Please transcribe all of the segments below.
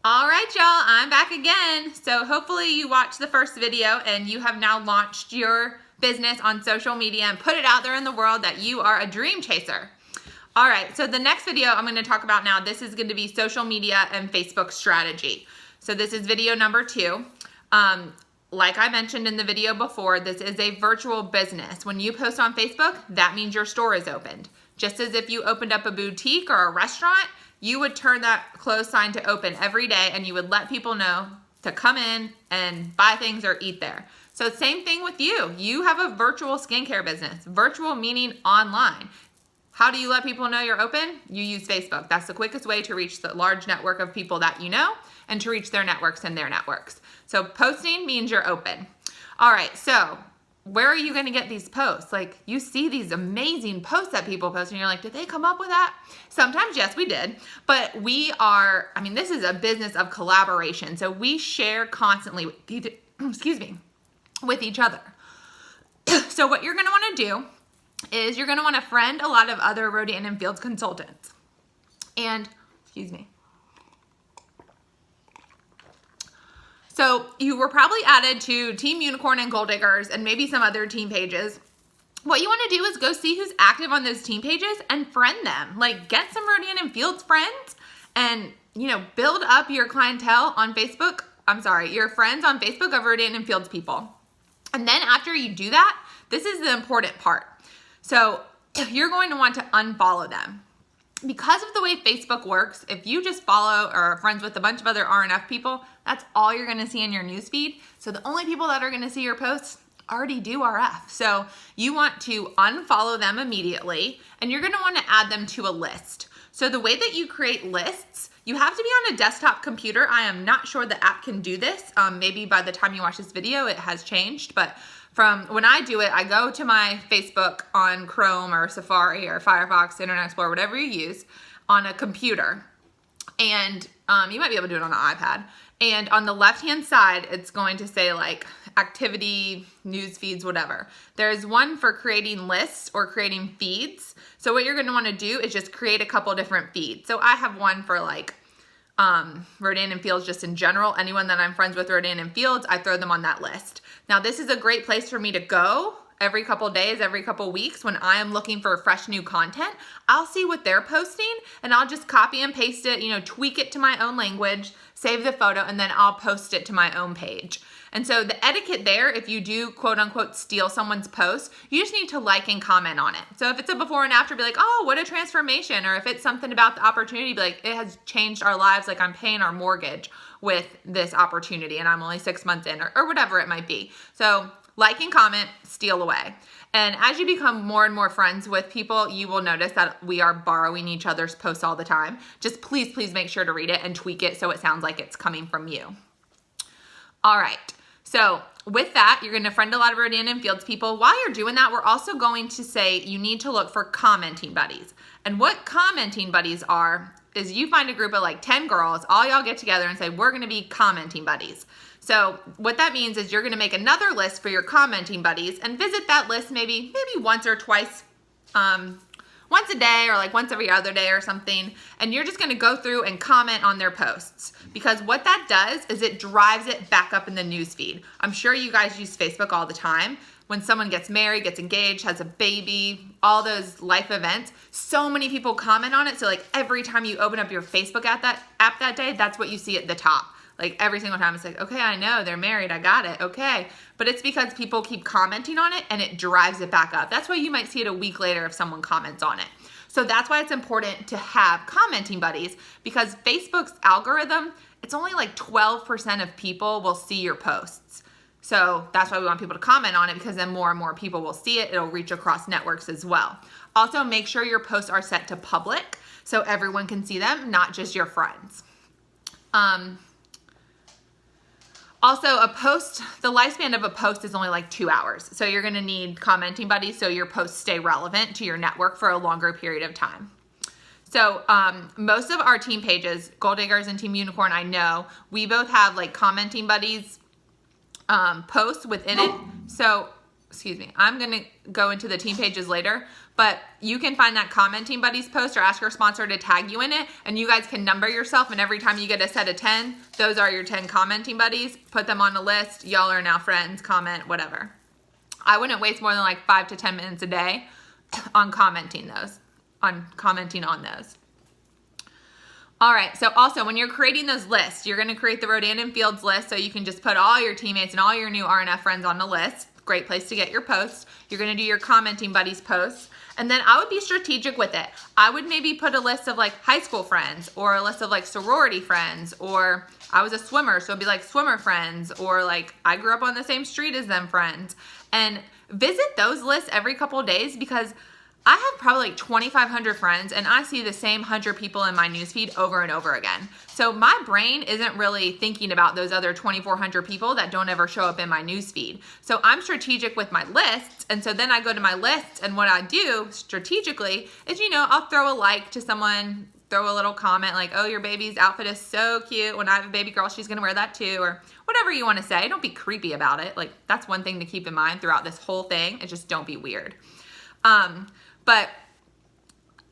All right, y'all, I'm back again. So hopefully you watched the first video and you have now launched your business on social media and put it out there in the world that you are a dream chaser. All right, so the next video I'm gonna talk about now, this is gonna be social media and Facebook strategy. So this is video number 2. Like I mentioned in the video before, this is a virtual business. When you post on Facebook, that means your store is opened. Just as if you opened up a boutique or a restaurant, you would turn that closed sign to open every day and you would let people know to come in and buy things or eat there. So same thing with you. You have a virtual skincare business. Virtual meaning online. How do you let people know you're open? You use Facebook. That's the quickest way to reach the large network of people that you know and to reach their networks and their networks. So posting means you're open. All right, so where are you gonna get these posts? Like, you see these amazing posts that people post and you're like, did they come up with that? Sometimes, yes, we did, but this is a business of collaboration. So we share constantly with with each other. So what you're gonna wanna do is you're gonna wanna friend a lot of other Rodan and Fields consultants. And, So you were probably added to Team Unicorn and Goal Diggers and maybe some other team pages. What you want to do is go see who's active on those team pages and friend them. Like, get some Rodan and Fields friends and, build up your clientele on Facebook. Your friends on Facebook of Rodan and Fields people. And then after you do that, this is the important part. So you're going to want to unfollow them. Because of the way Facebook works, if you just follow or are friends with a bunch of other RNF people, that's all you're gonna see in your newsfeed. So the only people that are gonna see your posts already do RF. So you want to unfollow them immediately and you're gonna wanna add them to a list. So the way that you create lists, you have to be on a desktop computer. I am not sure the app can do this. Maybe by the time you watch this video, it has changed, but from when I do it, I go to my Facebook on Chrome or Safari or Firefox, Internet Explorer, whatever you use, on a computer. And you might be able to do it on an iPad. And on the left-hand side, it's going to say like activity, news feeds, whatever. There's one for creating lists or creating feeds. So what you're gonna wanna do is just create a couple different feeds. So I have one for like Rodan and Fields just in general. Anyone that I'm friends with Rodan and Fields, I throw them on that list. Now this is a great place for me to go every couple days, every couple weeks when I am looking for fresh new content. I'll see what they're posting and I'll just copy and paste it, tweak it to my own language, save the photo, and then I'll post it to my own page. And so the etiquette there, if you do quote unquote steal someone's post, you just need to like and comment on it. So if it's a before and after, be like, oh, what a transformation. Or if it's something about the opportunity, be like, it has changed our lives. Like, I'm paying our mortgage with this opportunity and I'm only 6 months in, or whatever it might be. So like and comment, steal away. And as you become more and more friends with people, you will notice that we are borrowing each other's posts all the time. Just please make sure to read it and tweak it so it sounds like it's coming from you. All right. So with that, you're going to friend a lot of Rodan and Fields people. While you're doing that, we're also going to say you need to look for commenting buddies. And what commenting buddies are is you find a group of like 10 girls, all y'all get together and say, we're going to be commenting buddies. So what that means is you're going to make another list for your commenting buddies and visit that list maybe once or twice, once a day or like once every other day or something. And you're just going to go through and comment on their posts, because what that does is it drives it back up in the newsfeed. I'm sure you guys use Facebook all the time. When someone gets married, gets engaged, has a baby, all those life events, so many people comment on it. So like every time you open up your Facebook app that day, that's what you see at the top. Like every single time it's like, okay, I know they're married, I got it, okay. But it's because people keep commenting on it and it drives it back up. That's why you might see it a week later if someone comments on it. So that's why it's important to have commenting buddies, because Facebook's algorithm, it's only like 12% of people will see your posts. So that's why we want people to comment on it, because then more and more people will see it. It'll reach across networks as well. Also, make sure your posts are set to public so everyone can see them, not just your friends. Also, the lifespan of a post is only like 2 hours. So you're gonna need commenting buddies so your posts stay relevant to your network for a longer period of time. So most of our team pages, Goal Diggers and Team Unicorn, I know, we both have like commenting buddies posts within it. So I'm going to go into the team pages later, but you can find that commenting buddies post or ask your sponsor to tag you in it, and you guys can number yourself, and every time you get a set of 10, those are your 10 commenting buddies. Put them on a list. Y'all are now friends, comment, whatever. I wouldn't waste more than like 5 to 10 minutes a day on commenting on those. All right, so also when you're creating those lists, you're gonna create the Rodan and Fields list, so you can just put all your teammates and all your new RNF friends on the list. Great place to get your posts. You're gonna do your commenting buddies posts, and then I would be strategic with it. I would maybe put a list of like high school friends, or a list of like sorority friends, or I was a swimmer, so it'd be like swimmer friends, or like I grew up on the same street as them friends. And visit those lists every couple of days, because I have probably like 2,500 friends, and I see the same 100 people in my newsfeed over and over again. So my brain isn't really thinking about those other 2,400 people that don't ever show up in my newsfeed. So I'm strategic with my lists, and so then I go to my lists, and what I do strategically is, I'll throw a like to someone, throw a little comment like, oh, your baby's outfit is so cute. When I have a baby girl, she's gonna wear that too, or whatever you wanna say. Don't be creepy about it. Like, that's one thing to keep in mind throughout this whole thing, is just don't be weird. But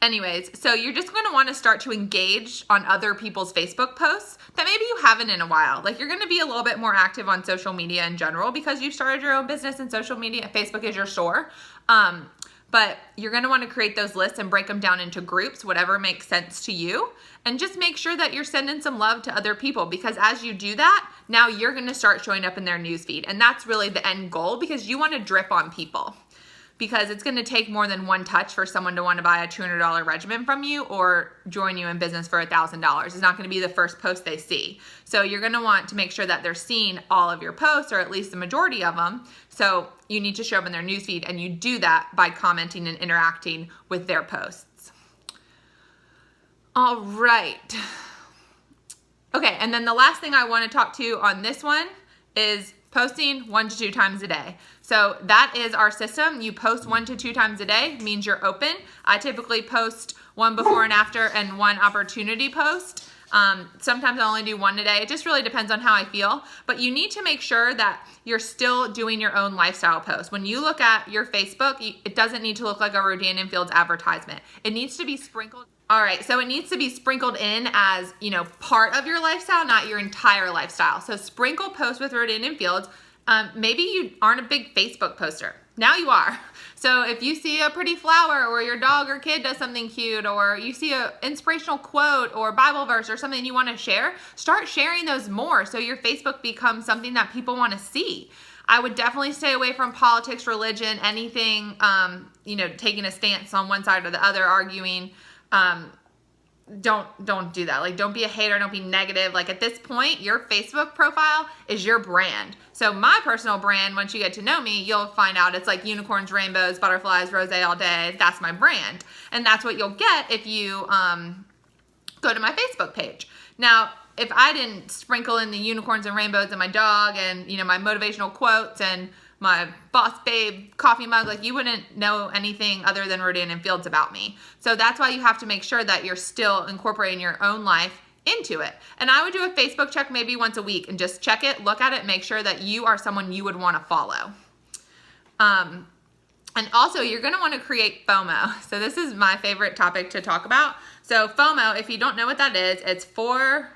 anyways, so you're just going to want to start to engage on other people's Facebook posts that maybe you haven't in a while. Like, you're going to be a little bit more active on social media in general because you've started your own business and social media. Facebook is your store. But you're going to want to create those lists and break them down into groups, whatever makes sense to you. And just make sure that you're sending some love to other people, because as you do that, now you're going to start showing up in their newsfeed. And that's really the end goal, because you want to drip on people. Because it's going to take more than one touch for someone to want to buy a $200 regimen from you or join you in business for $1,000. It's not going to be the first post they see. So you're going to want to make sure that they're seeing all of your posts, or at least the majority of them. So you need to show up in their newsfeed, and you do that by commenting and interacting with their posts. All right. Okay, and then the last thing I want to talk to you on this one is posting 1 to 2 times a day. So that is our system. You post 1 to 2 times a day, means you're open. I typically post 1 before and after and 1 opportunity post. Sometimes I only do 1 a day. It just really depends on how I feel. But you need to make sure that you're still doing your own lifestyle post. When you look at your Facebook, it doesn't need to look like a Rodan and Fields advertisement. It needs to be sprinkled. All right, so it needs to be sprinkled in as, part of your lifestyle, not your entire lifestyle. So sprinkle posts with Rodan and Fields. Maybe you aren't a big Facebook poster. Now you are. So if you see a pretty flower, or your dog or kid does something cute, or you see an inspirational quote or Bible verse or something you want to share, start sharing those more so your Facebook becomes something that people want to see. I would definitely stay away from politics, religion, anything, taking a stance on one side or the other, arguing. Don't do that. Like, don't be a hater. Don't be negative. Like, at this point, your Facebook profile is your brand. So my personal brand, once you get to know me, you'll find out it's like unicorns, rainbows, butterflies, rosé all day. That's my brand. And that's what you'll get if you go to my Facebook page. Now, if I didn't sprinkle in the unicorns and rainbows and my dog and, my motivational quotes and my Boss Babe coffee mug, like, you wouldn't know anything other than Rodan and Fields about me. So that's why you have to make sure that you're still incorporating your own life into it. And I would do a Facebook check maybe once a week and just check it, look at it, make sure that you are someone you would want to follow. And also, you're going to want to create FOMO. So this is my favorite topic to talk about. So FOMO, if you don't know what that is, it's for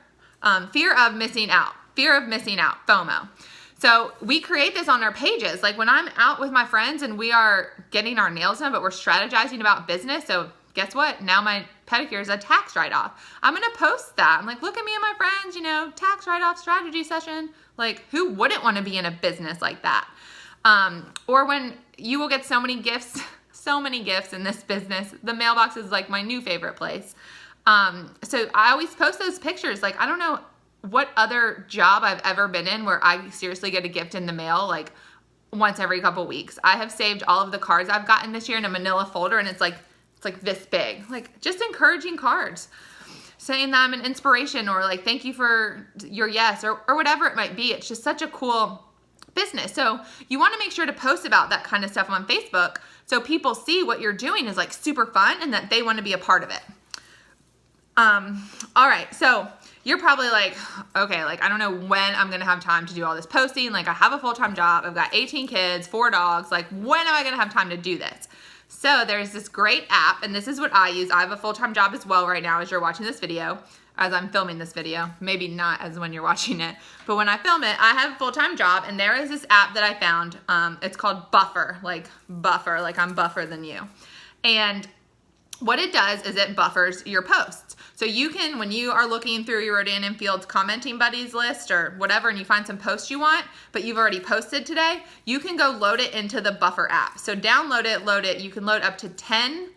fear of missing out. Fear of missing out, FOMO. So we create this on our pages. Like, when I'm out with my friends and we are getting our nails done, but we're strategizing about business. So guess what? Now my pedicure is a tax write-off. I'm going to post that. I'm like, look at me and my friends, tax write-off strategy session. Like, who wouldn't want to be in a business like that? Or when you will get so many gifts in this business. The mailbox is like my new favorite place. So I always post those pictures. Like, I don't know what other job I've ever been in where I seriously get a gift in the mail like once every couple weeks. I have saved all of the cards I've gotten this year in a manila folder, and it's like this big. Like, just encouraging cards, saying that I'm an inspiration, or like, thank you for your yes, or whatever it might be. It's just such a cool business. So you want to make sure to post about that kind of stuff on Facebook so people see what you're doing is like super fun and that they want to be a part of it. All right, so you're probably like, okay, like I don't know when I'm gonna have time to do all this posting. Like I have a full-time job, I've got 18 kids, 4 dogs. Like when am I gonna have time to do this? So there's this great app, and this is what I use. I have a full-time job as well right now as you're watching this video, as I'm filming this video. Maybe not as when you're watching it, but when I film it, I have a full-time job, and there is this app that I found. It's called Buffer, like I'm buffer than you. And what it does is it buffers your posts. So you can, when you are looking through your Rodan and Fields commenting buddies list or whatever, and you find some posts you want, but you've already posted today, you can go load it into the Buffer app. So download it, load it. You can load up to 10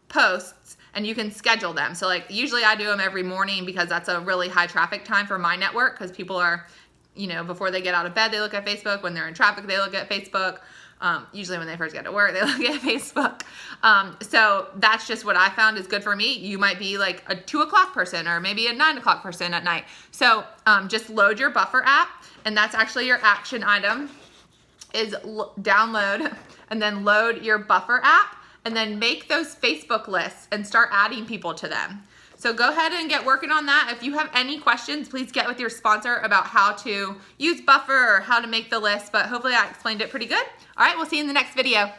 posts and you can schedule them. So like usually I do them every morning because that's a really high traffic time for my network, because people are, you know, before they get out of bed, they look at Facebook. When they're in traffic, they look at Facebook. Usually when they first get to work, they look at Facebook. So that's just what I found is good for me. You might be like a 2 o'clock person or maybe a 9 o'clock person at night. So just load your Buffer app, and that's actually your action item is download and then load your Buffer app, and then make those Facebook lists and start adding people to them. So go ahead and get working on that. If you have any questions, please get with your sponsor about how to use Buffer or how to make the list, but hopefully I explained it pretty good. All right, we'll see you in the next video.